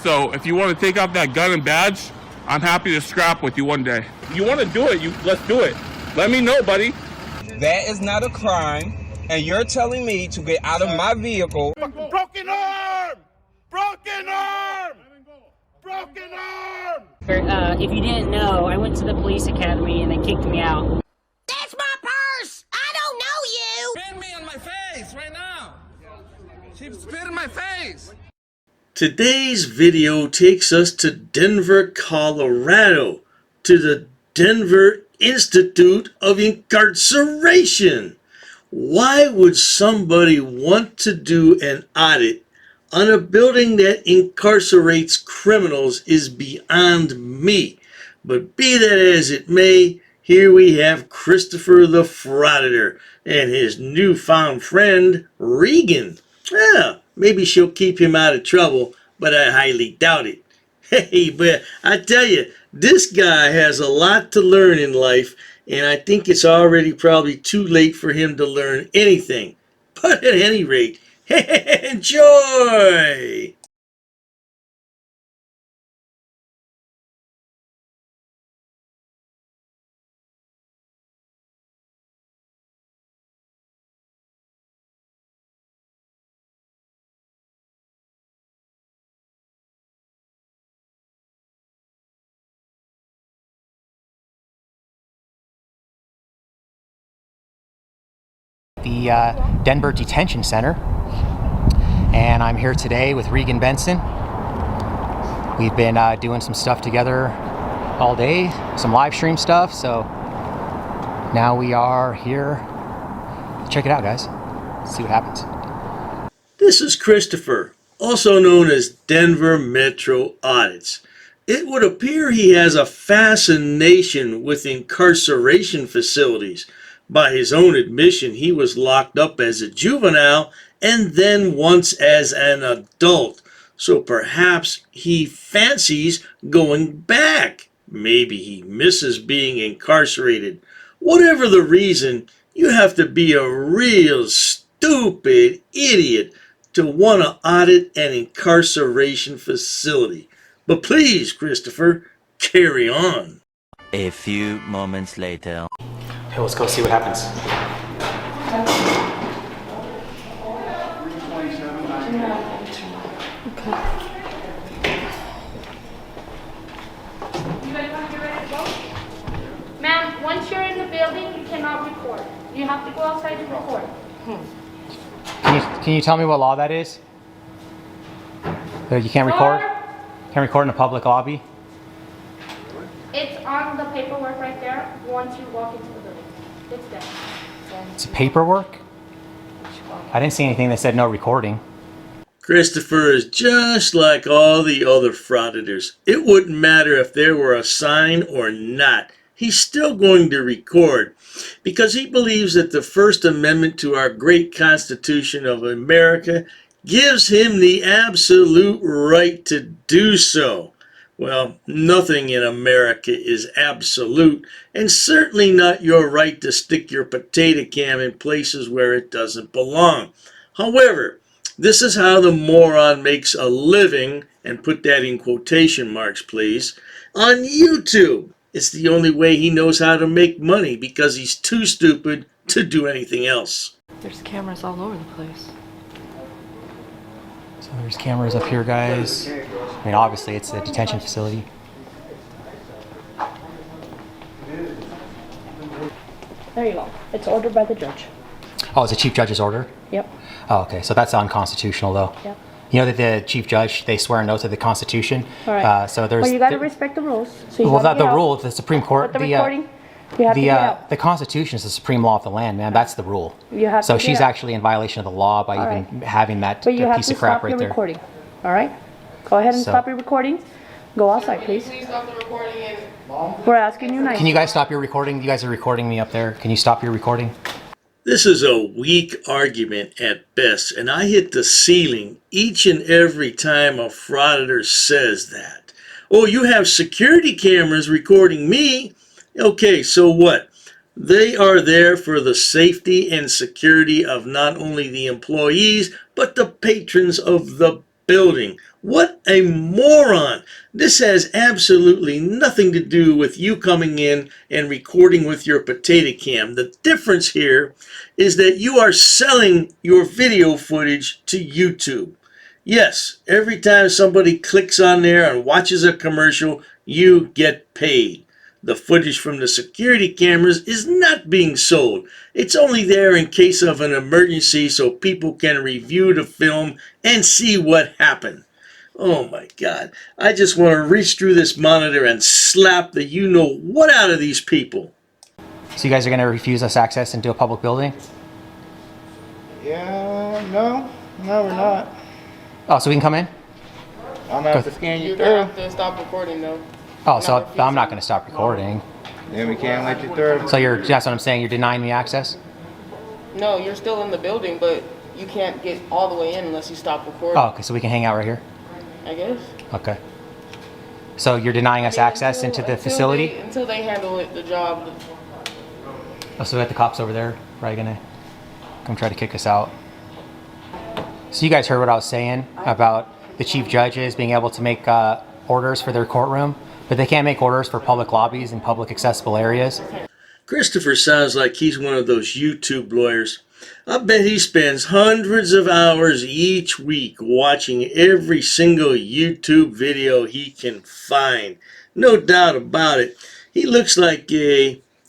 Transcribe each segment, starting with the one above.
So if you want to take out that gun and badge, I'm happy to scrap with you one day. You want to do it, let's do it. Let me know, buddy. That is not a crime, and you're telling me to get out of my vehicle. Broken arm! Broken arm! Broken arm! If you didn't know, I went to the police academy and they kicked me out. That's my purse! I don't know you! Spit me on my face right now! She spit in my face! Today's video takes us to Denver, Colorado, to the Denver Institute of Incarceration. Why would somebody want to do an audit on a building that incarcerates criminals is beyond me. But be that as it may, here we have Christopher the Frauditor and his newfound friend, Regan. Well, maybe she'll keep him out of trouble, but I highly doubt it. Hey, but I tell you, this guy has a lot to learn in life, and I think it's already probably too late for him to learn anything. But at any rate, enjoy! The Denver Detention Center, and I'm here today with Regan Benson. We've been doing some stuff together all day, some live stream stuff, so now we are here. Check it out, guys. See what happens. This is Christopher, also known as Denver Metro Audits. It would appear he has a fascination with incarceration facilities. By his own admission, he was locked up as a juvenile and then once as an adult. So perhaps he fancies going back. Maybe he misses being incarcerated. Whatever the reason, you have to be a real stupid idiot to want to audit an incarceration facility. But please, Christopher, carry on. A few moments later. Okay, let's go see what happens. Ma'am, once you're in the building, you cannot record. You have to go outside to record. Can you tell me what law that is? That you can't record? Can't record in a public lobby? It's on the paperwork right there once you walk into the building. It's there. It's paperwork? I didn't see anything that said no recording. Christopher is just like all the other frauditors. It wouldn't matter if there were a sign or not. He's still going to record because he believes that the First Amendment to our great Constitution of America gives him the absolute right to do so. Well, nothing in America is absolute, and certainly not your right to stick your potato can in places where it doesn't belong. However, this is how the moron makes a living, and put that in quotation marks, please, on YouTube. It's the only way he knows how to make money because he's too stupid to do anything else. There's cameras all over the place. So there's cameras up here, guys. I mean, obviously it's a detention facility. There you go. It's ordered by the judge. Oh, it's a chief judge's order? Yep. Oh, okay. So that's unconstitutional, though. Yep. You know that the chief judge, they swear an oath to the Constitution. All right. So there's. Well, you got to respect the rules. So you well, gotta the get rule, out. the Supreme Court, But the recording, you have to get out. the Constitution is the supreme law of the land, man. That's the rule. You have so to get she's out. actually in violation of the law by All even right. having that But you have piece to of crap stop right your there. recording. All right. Go ahead and So- stop your recording. Go outside, please. Please stop the recording and... We're asking you nicely. Can you guys stop your recording? You guys are recording me up there. Can you stop your recording? This is a weak argument at best, and I hit the ceiling each and every time a frauditor says that. Oh, you have security cameras recording me? Okay, so what? They are there for the safety and security of not only the employees, but the patrons of the building. What a moron! This has absolutely nothing to do with you coming in and recording with your potato cam. The difference here is that you are selling your video footage to YouTube. Yes, every time somebody clicks on there and watches a commercial, you get paid. The footage from the security cameras is not being sold. It's only there in case of an emergency so people can review the film and see what happened. Oh my God, I just want to reach through this monitor and slap the you-know-what out of these people. So you guys are going to refuse us access into a public building? Yeah, no, we're not. Oh, so we can come in? I'm gonna have to scan you through. You're gonna have to stop recording though. Oh, so I'm not going to stop recording. Then we can't let you through. So that's what I'm saying, you're denying me access? No, you're still in the building, but you can't get all the way in unless you stop recording. Oh, okay, so we can hang out right here? I guess. Okay. So you're denying us access into the facility? Until they handle it, the job. Oh, so we got the cops over there, probably gonna come try to kick us out. So you guys heard what I was saying about the chief judges being able to make orders for their courtroom, but they can't make orders for public lobbies and public accessible areas. Christopher sounds like he's one of those YouTube lawyers. I bet he spends hundreds of hours each week watching every single YouTube video he can find. No doubt about it. He looks like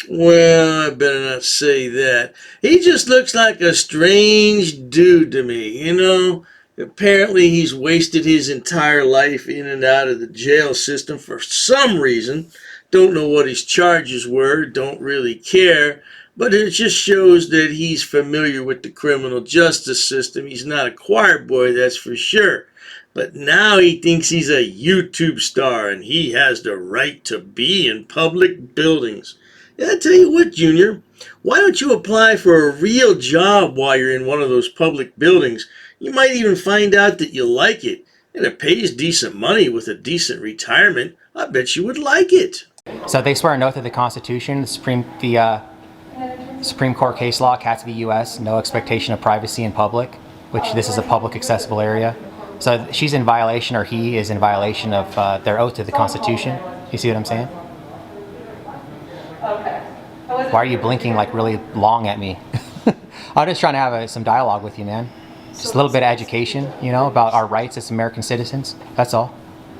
well, I better not say that. He just looks like a strange dude to me, you know? Apparently he's wasted his entire life in and out of the jail system for some reason. Don't know what his charges were, don't really care. But it just shows that he's familiar with the criminal justice system. He's not a choir boy, that's for sure. But now he thinks he's a YouTube star and he has the right to be in public buildings. And I tell you what, Junior, why don't you apply for a real job while you're in one of those public buildings? You might even find out that you like it. And it pays decent money with a decent retirement. I bet you would like it. So they swear an oath of the Constitution, the Supreme Court case law, cats v. U.S., no expectation of privacy in public, which this is a public accessible area. So she's in violation, or he is in violation of their oath to the Constitution. You see what I'm saying? Why are you blinking like really long at me? I'm just trying to have some dialogue with you, man. Just a little bit of education, you know, about our rights as American citizens. That's all.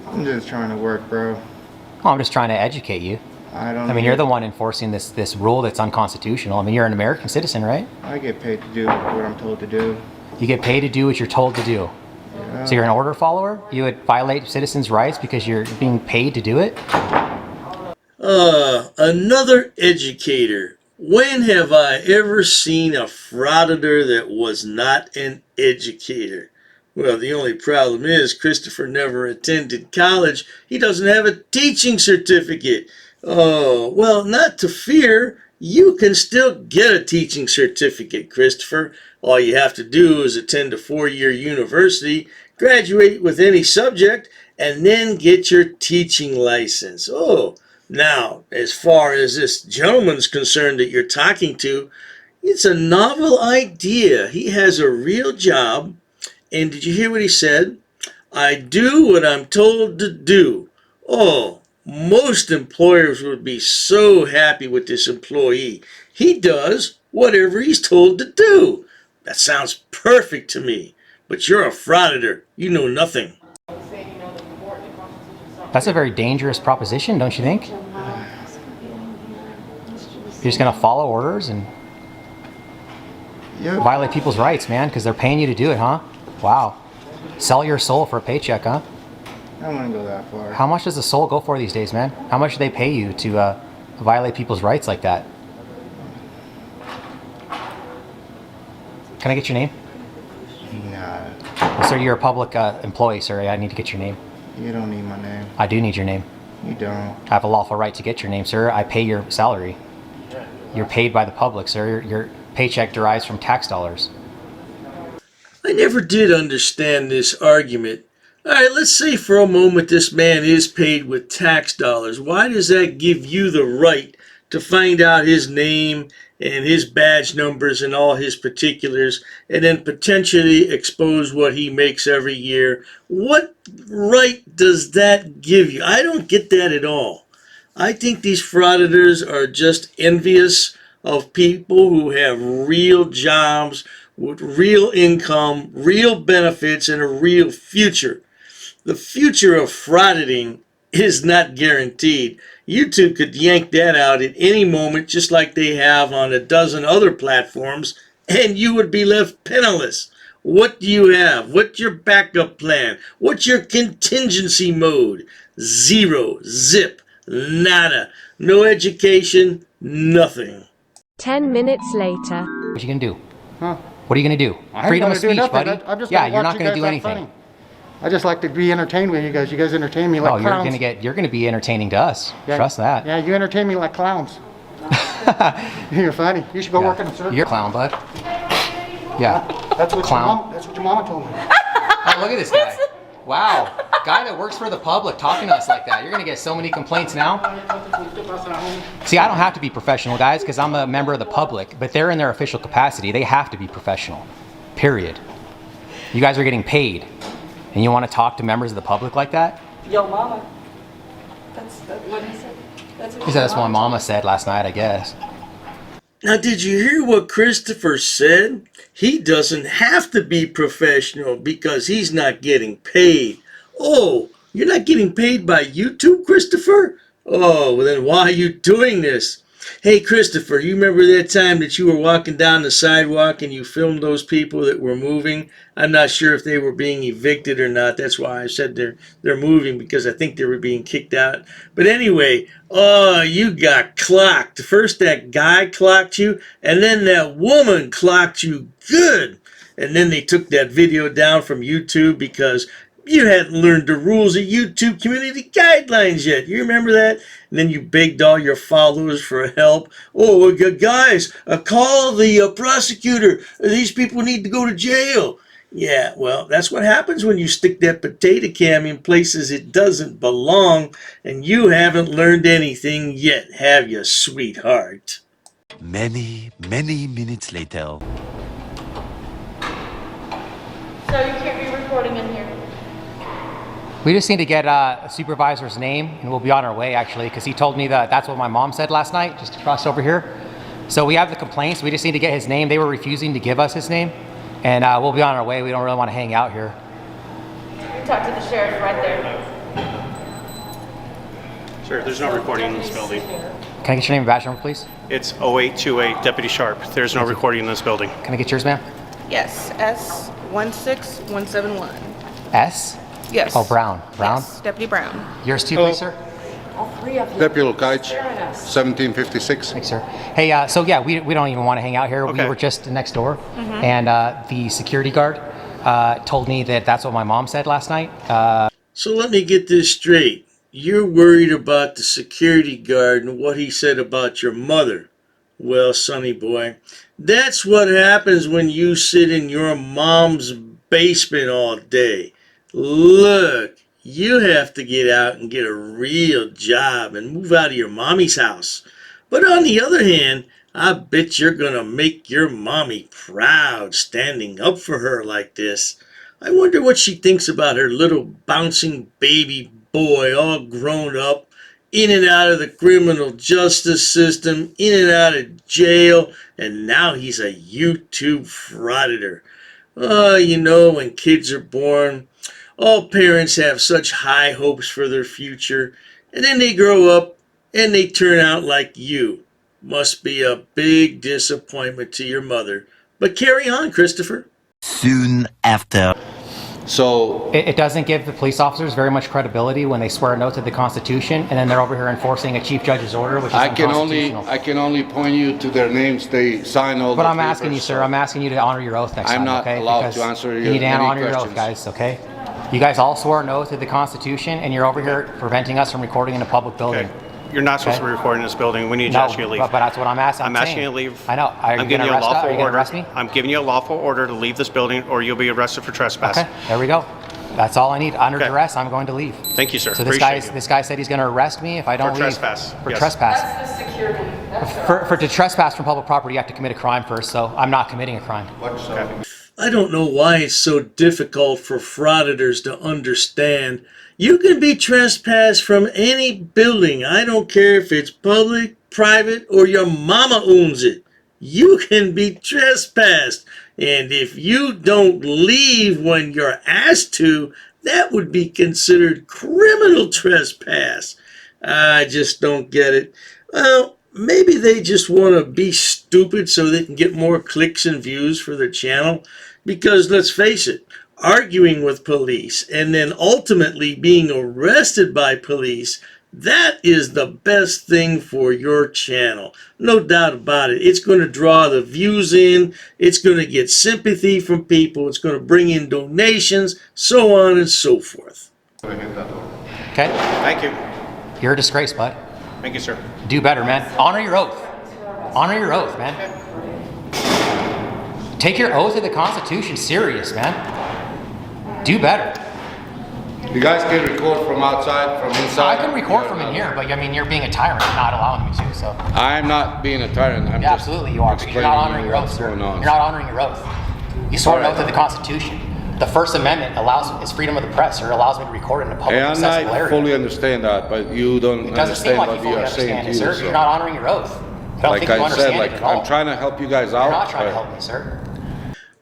I'm just trying to work, bro. Well, I'm just trying to educate you. I mean, you're the one enforcing this rule that's unconstitutional. I mean, you're an American citizen, right? I get paid to do what I'm told to do. You get paid to do what you're told to do. Yeah. So you're an order follower? You would violate citizens' rights because you're being paid to do it? Another educator. When have I ever seen a frauditor that was not an educator? Well, the only problem is Christopher never attended college. He doesn't have a teaching certificate. Oh, well, not to fear. You can still get a teaching certificate, Christopher. All you have to do is attend a 4-year university, graduate with any subject, and then get your teaching license. Oh, now, as far as this gentleman's concerned that you're talking to, it's a novel idea. He has a real job. And did you hear what he said? I do what I'm told to do. Oh, most employers would be so happy with this employee. He does whatever he's told to do. That sounds perfect to me. But you're a frauditor. You know nothing. That's a very dangerous proposition, don't you think? You're just going to follow orders and violate people's rights, man, because they're paying you to do it, huh? Wow. Sell your soul for a paycheck, huh? I don't want to go that far. How much does a soul go for these days, man? How much do they pay you to violate people's rights like that? Can I get your name? Nah. Well, sir, you're a public employee, sir. I need to get your name. You don't need my name. I do need your name. You don't. I have a lawful right to get your name, sir. I pay your salary. You're paid by the public, sir. Your paycheck derives from tax dollars. I never did understand this argument. All right, let's say for a moment this man is paid with tax dollars. Why does that give you the right to find out his name and his badge numbers and all his particulars, and then potentially expose what he makes every year. What right does that give you? I don't get that at all. I think these frauditors are just envious of people who have real jobs with real income, real benefits, and a real future. The future of frauditing is not guaranteed. YouTube could yank that out at any moment, just like they have on a dozen other platforms, and you would be left penniless. What do you have? What's your backup plan? What's your contingency mode? Zero. Zip. Nada. No education. Nothing. 10 minutes later. What you gonna do? Huh? What are you gonna do? Freedom of speech, buddy. I'm just yeah, gonna you're watch not gonna you guys do act anything. funny. I just like to be entertained with you guys. You guys entertain me like clowns. You're gonna be entertaining to us. Yeah, Trust that. Yeah, you entertain me like clowns. You're funny. You should go work in a circus. You're a clown, bud. Yeah. That's what clown. that's what your mama told me. Oh, look at this guy. Wow. Guy that works for the public talking to us like that. You're going to get so many complaints now. See, I don't have to be professional, guys, because I'm a member of the public, but they're in their official capacity. They have to be professional. Period. You guys are getting paid, and you want to talk to members of the public like that? Yo, mama. That's what he said. That's what my mama said last night, I guess. Now, did you hear what Christopher said? He doesn't have to be professional because he's not getting paid. Oh, you're not getting paid by YouTube, Christopher? Oh, well then why are you doing this? Hey, Christopher, you remember that time that you were walking down the sidewalk and you filmed those people that were moving? I'm not sure if they were being evicted or not. That's why I said they're moving, because I think they were being kicked out. But anyway, oh, you got clocked. First that guy clocked you, and then that woman clocked you good. And then they took that video down from YouTube because you hadn't learned the rules of YouTube community guidelines yet. You remember that? And then you begged all your followers for help. Oh, guys, call the prosecutor. These people need to go to jail. Yeah, well, that's what happens when you stick that potato cam in places it doesn't belong, and you haven't learned anything yet, have you, sweetheart? Many minutes later. So you can't be recording in here. We just need to get a supervisor's name, and we'll be on our way, actually, because he told me that that's what my mom said last night, just across over here. So we have the complaints. We just need to get his name. They were refusing to give us his name, and we'll be on our way. We don't really want to hang out here. You talk to the sheriff right there. Sir, there's no recording in this building. Can I get your name and badge number, please? It's 0828 Deputy Sharp. There's no recording in this building. Can I get yours, ma'am? Yes, S16171. S? Yes. Oh, Brown. Brown? Yes, Deputy Brown. Yours too, please, sir? All three of you. Deputy Lukaich, 1756. Thanks, sir. Hey, so yeah, we don't even want to hang out here. Okay. We were just next door, and the security guard told me that that's what my mom said last night. So let me get this straight. You're worried about the security guard and what he said about your mother. Well, sonny boy, that's what happens when you sit in your mom's basement all day. Look, you have to get out and get a real job and move out of your mommy's house. But on the other hand, I bet you're gonna make your mommy proud standing up for her like this. I wonder what she thinks about her little bouncing baby boy all grown up, in and out of the criminal justice system, in and out of jail, and now he's a YouTube frauditor. Oh, you know, when kids are born, all parents have such high hopes for their future, and then they grow up and they turn out like you. Must be a big disappointment to your mother. But carry on, Christopher. Soon after. So it doesn't give the police officers very much credibility when they swear an oath to the Constitution, and then they're over here enforcing a chief judge's order, which is unconstitutional. I can only point you to their names. They sign all. But the I'm asking papers, you, sir. I'm asking you to honor your oth next time. I'm not okay? allowed Because to answer you need to any honor your oath, questions. guys. Okay? You guys all swore an oath to the Constitution, and you're over here preventing us from recording in a public building. Okay. You're not supposed to be recording in this building. We need to ask you to leave. But that's what I'm asking. I'm asking you to leave. I know. Are you going to arrest me? I'm giving you a lawful order to leave this building, or you'll be arrested for trespass. Okay, there we go. That's all I need. Under duress, I'm going to leave. Thank you, sir. So this guy said he's going to arrest me if I don't For leave. trespass. For Yes. trespass. That's the security. To trespass from public property, you have to commit a crime first. So I'm not committing a crime. Okay. I don't know why it's so difficult for frauditors to understand. You can be trespassed from any building. I don't care if it's public, private, or your mama owns it. You can be trespassed. And if you don't leave when you're asked to, that would be considered criminal trespass. I just don't get it. Well, maybe they just want to be stupid so they can get more clicks and views for their channel. Because let's face it, arguing with police and then ultimately being arrested by police, that is the best thing for your channel. No doubt about it. It's going to draw the views in. It's going to get sympathy from people. It's going to bring in donations, so on and so forth. Okay? Thank you. You're a disgrace, bud. Thank you, sir. Do better, man. Honor your oath. Honor your oath, man. Take your oath of the Constitution serious, man. Do better. You guys can record from outside, from inside. I can record from in here, but I mean, you're being a tyrant, not allowing me to, so. I'm not being a tyrant. I'm Yeah, just absolutely you are, but you're not honoring your oath, sir. You're not honoring your oath. You swore an oath of the Constitution. The First Amendment is freedom of the press, or allows me to record in a public accessible And I area. fully understand that, but you don't It doesn't seem understand like you what fully you are saying understand it, to sir. you. So. You're not honoring your oath. I don't Like think you I understand said, like it at all. I'm trying to help you guys out. You're not trying to but- help me, sir.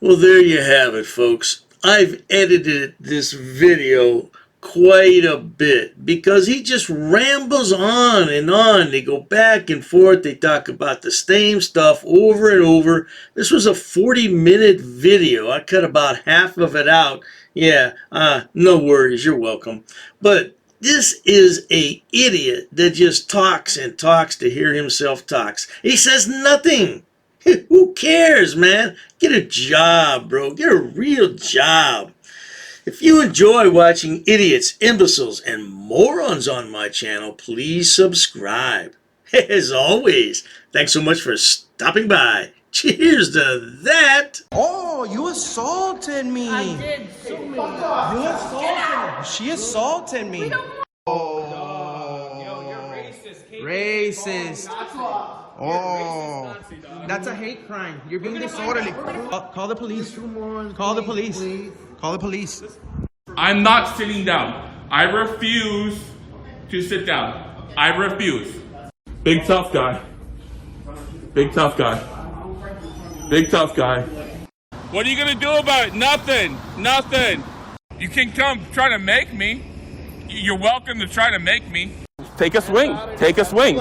Well, there you have it, folks. I've edited this video quite a bit because he just rambles on and on. They go back and forth. They talk about the same stuff over and over. This was a 40-minute video. I cut about half of it out. Yeah, no worries. You're welcome. But this is a idiot that just talks and talks to hear himself talks. He says nothing. Who cares, man? Get a job, bro. Get a real job. If you enjoy watching idiots, imbeciles, and morons on my channel, please subscribe. As always, thanks so much for stopping by. Cheers to that. Oh, you assaulted me. I did so many. You assaulted me. She assaulted me. Racist. Oh, that's a hate crime. You're being disorderly. Call the police. Call the police. Call the police. I'm not sitting down. I refuse to sit down. I refuse. Big tough guy. Big tough guy. Big tough guy. What are you gonna do about it? Nothing. Nothing. You can come try to make me. You're welcome to try to make me. Take a swing. Take a swing.